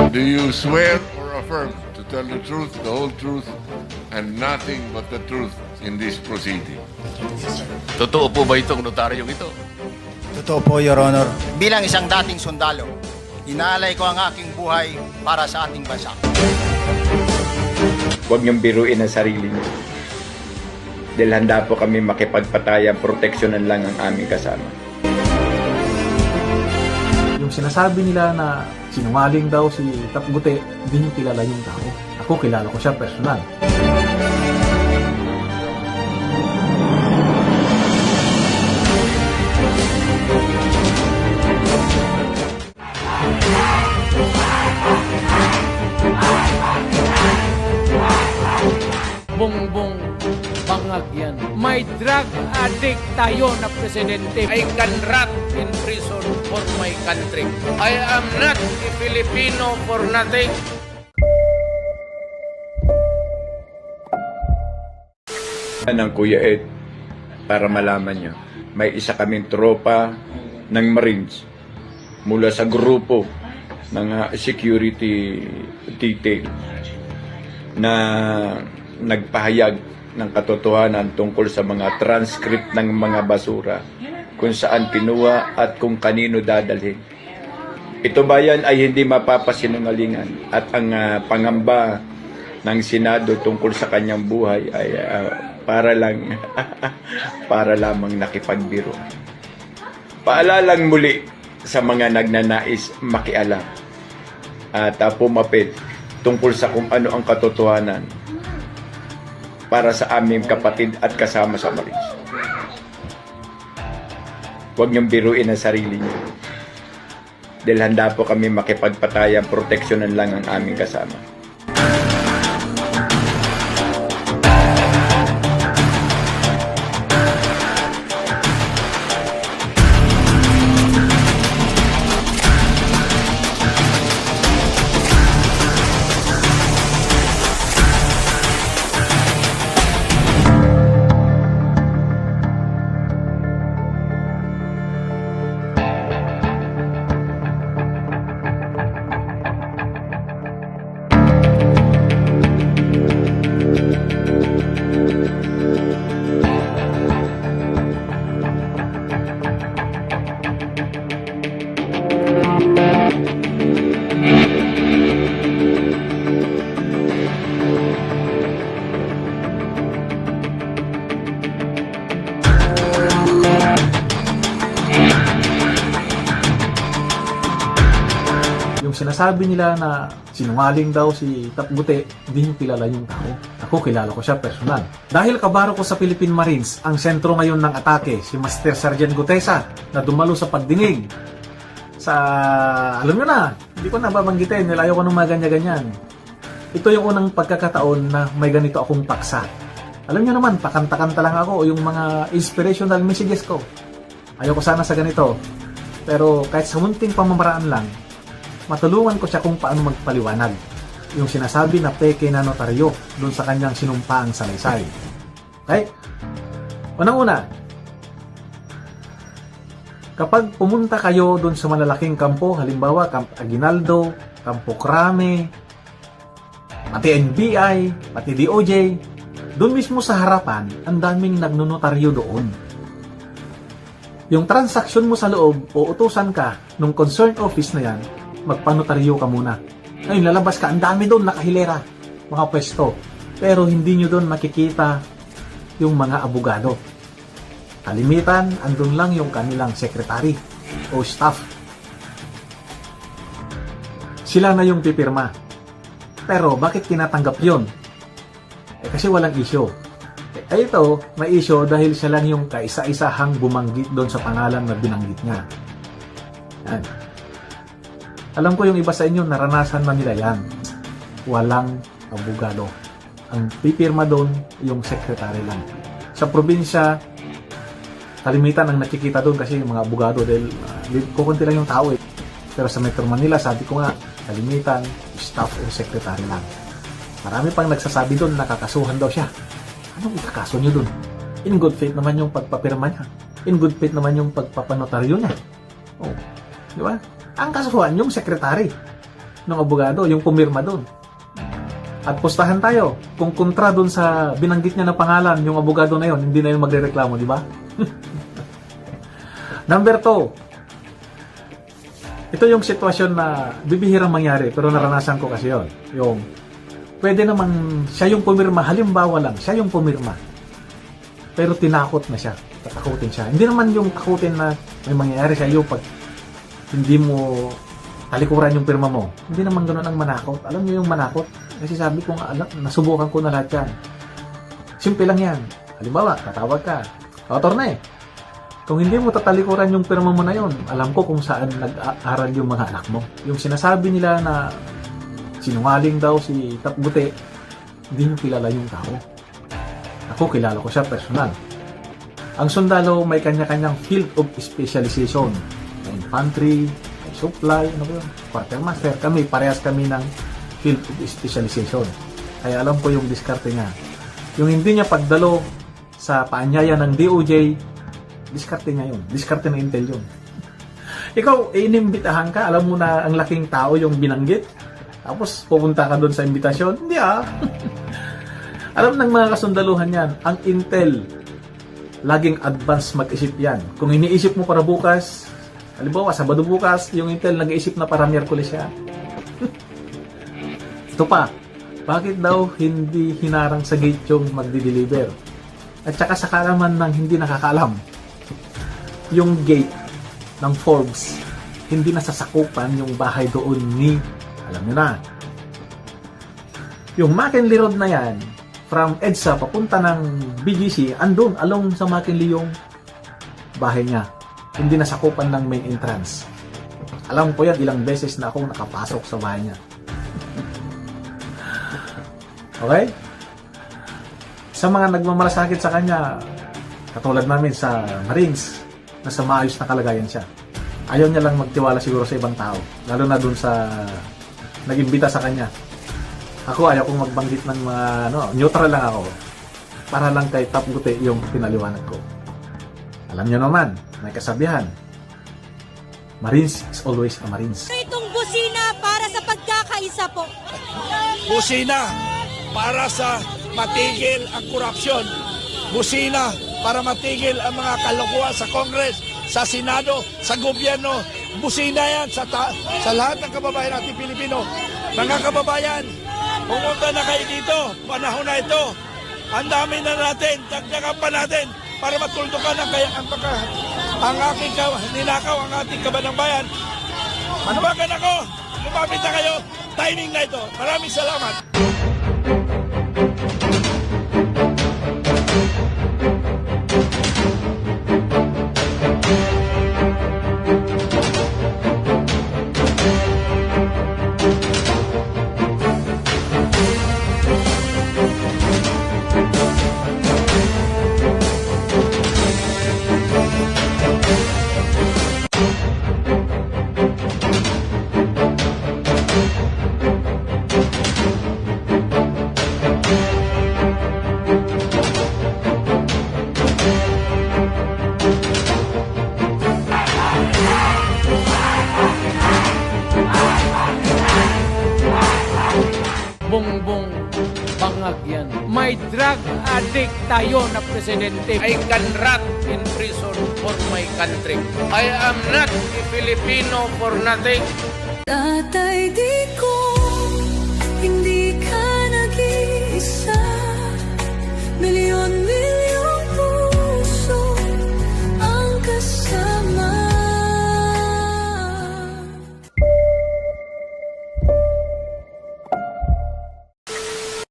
Do you swear or affirm to tell the truth, the whole truth, and nothing but the truth in this proceeding? Totoo po ba itong notaryong ito? Totoo po, Your Honor. Bilang isang dating sundalo, inaalay ko ang aking buhay para sa ating bansa. Huwag niyong biruin ang sarili niyo. Dahil handa po kami makipagpatayan, proteksyonan lang ang aming kasama. Yung sinasabi nila na sinungaling daw si Tapgute, hindi niyo kilala yung tao. Ako, kilala ko siya personal. Bongbong bangag yan. May drug addict tayo na presidente. I can rot in prison for my country. I am not a Filipino for nothing. Ng Kuya Ed, para malaman nyo, may isa kaming tropa ng Marines mula sa grupo ng security detail na nagpahayag ng katotohanan tungkol sa mga transcript ng mga basura, kung saan kinuha at kung kanino dadalhin. Ito ba yan ay hindi mapapasinungalingan, at ang pangamba ng Senado tungkol sa kanyang buhay ay para lamang nakipagbiro. Paalalang muli sa mga nagnanais makialam at pumapit tungkol sa kung ano ang katotohanan para sa aming kapatid at kasama sa Marines. Huwag niyong biruin ang sarili niyo. Dahil handa po kami makipagpatayan, proteksyonan lang ang aming kasama. Yung sinasabi nila na sinungaling daw si Tapgute, hindi niyo kilala yung tao. Ako, kilala ko siya personal. Dahil kabaro ko sa Philippine Marines, ang sentro ngayon ng atake, si Master Sergeant Gutesa, na dumalo sa pagdinig. Alam nyo na, hindi ko na babanggitin, nilayo ko ng mga ganyan-ganyan. Ito yung unang pagkakataon na may ganito akong paksa. Alam nyo naman, pakanta-kanta lang ako, o yung mga inspirational messages ko. Ayoko sana sa ganito. Pero kahit sa munting pamamaraan lang, matulungan ko siya kung paano magpaliwanag yung sinasabi na peke na notaryo doon sa kanyang sinumpaang salaysay. Okay? Unang-una, kapag pumunta kayo doon sa malalaking kampo, halimbawa Camp Aguinaldo, Campo Crame, pati NBI, pati DOJ, doon mismo sa harapan, ang daming nagnonotaryo doon. Yung transaksyon mo sa loob, o utusan ka nung concerned office na yan, magpanotaryo ka muna. Ngayon, lalabas ka, ang dami doon nakahilera, mga pwesto. Pero hindi nyo doon makikita yung mga abogado. Kalimitan, andun lang yung kanilang secretary o staff. Sila na yung pipirma. Pero bakit tinatanggap yun? Kasi walang issue. Ito, may issue dahil siya lang yung kaisa-isahang bumanggit doon sa pangalan na binanggit niya. Yan. Alam ko yung iba sa inyo, naranasan na nila yan. Walang abogado. Ang pipirma doon, yung secretary lang. Sa probinsya, kalimitan ang nakikita doon kasi yung mga abogado dahil kukunti lang yung tao eh. Pero sa Metro Manila, sabi ko nga, kalimitan, staff o secretary lang. Marami pang nagsasabi doon, nakakasuhan daw siya. Anong ikakaso nyo doon? In good faith naman yung pagpapirma niya. In good faith naman yung pagpapanotaryo niya. Oh, di ba? Ang kasuhan yung secretary. ng abogado, yung pumirma doon. At pustahan tayo. Kung kontra doon sa binanggit niya na pangalan, yung abogado na yon, hindi na yun magrereklamo, di ba? Number 2. Ito yung sitwasyon na bibihirang mangyari, pero naranasan ko kasi yon. Yung, pwede namang siya yung pumirma, halimbawa lang, siya yung pumirma. Pero tinakot na siya. Tatakutin siya. Hindi naman yung takutin na may mangyayari sa iyo pag hindi mo talikuran yung pirma mo. Hindi naman ganoon ang manakot. Alam niyo yung manakot? Kasi sabi ko nga, nasubukan ko na lahat yan. Simple lang yan. Halimbawa, tatawag ka. Autor na eh. Kung hindi mo tatalikuran yung pirma mo na yon, alam ko kung saan nag-aaral yung mga anak mo. Yung sinasabi nila na sinungaling daw si Tapgute, hindi nyo kilala yung tao. Ako, kilala ko siya personal. Ang sundalo may kanya-kanyang field of specialization. May infantry, may supply, ano ba yun? Quartermaster. Kami, parehas kami ng field of specialization. Kaya alam ko yung diskarte niya. Yung hindi niya pagdalo sa paanyaya ng DOJ, diskarte niya yun. Diskarte ng Intel yun. Ikaw, inimbitahan ka, alam mo na ang laking tao yung binanggit, tapos pupunta ka doon sa imbitasyon. Hindi Alam ng mga kasundaluhan yan, ang Intel, laging advance mag-isip yan. Kung iniisip mo para bukas, halimbawa, Sabado bukas, yung Intel nag-iisip na para Miyerkules yan. Ito pa, bakit daw hindi hinarang sa gate yung magdi-deliver? At saka sa kalaman ng hindi nakakalam, yung gate ng Forbes, hindi nasasakupan yung bahay doon ni, alam nyo na, yung McKinley Road na yan, from EDSA papunta ng BGC, andun, along sa McKinley yung bahay niya. Hindi nasakupan ng main entrance. Alam ko yan, ilang beses na akong nakapasok sa bahay niya. Okay? Sa mga nagmamalasakit sa kanya, katulad namin sa Marines, nasa maayos na kalagayan siya. Ayaw niya lang magtiwala siguro sa ibang tao, lalo na dun sa nag-imbita sa kanya. Ako, ayaw kong magbanggit ng mga, neutral lang ako. Para lang kay Tapgute yung pinaliwanag ko. Alam niyo naman, may kasabihan. Marines is always a Marines. Itong busina para sa pagkakaisa po. Busina para sa matigil ang korupsyon. Busina para matigil ang mga kalokohan sa Congress, sa Senado, sa gobyerno. Busina yan sa lahat ng kababayan natin Pilipino. Mga kababayan, pumunta na kayo dito. Panahon na ito. Ang dami na natin. Dagdagan pa natin para matuldukan ang aking ninakaw, ang ating kabanang bayan. Manawagan ako. Lumapit na kayo. Timing na ito. Maraming salamat. Bongbong bangag yan. May drug addict tayo na presidente. I can rot in prison for my country. I am not a Filipino for nothing. Tatay, di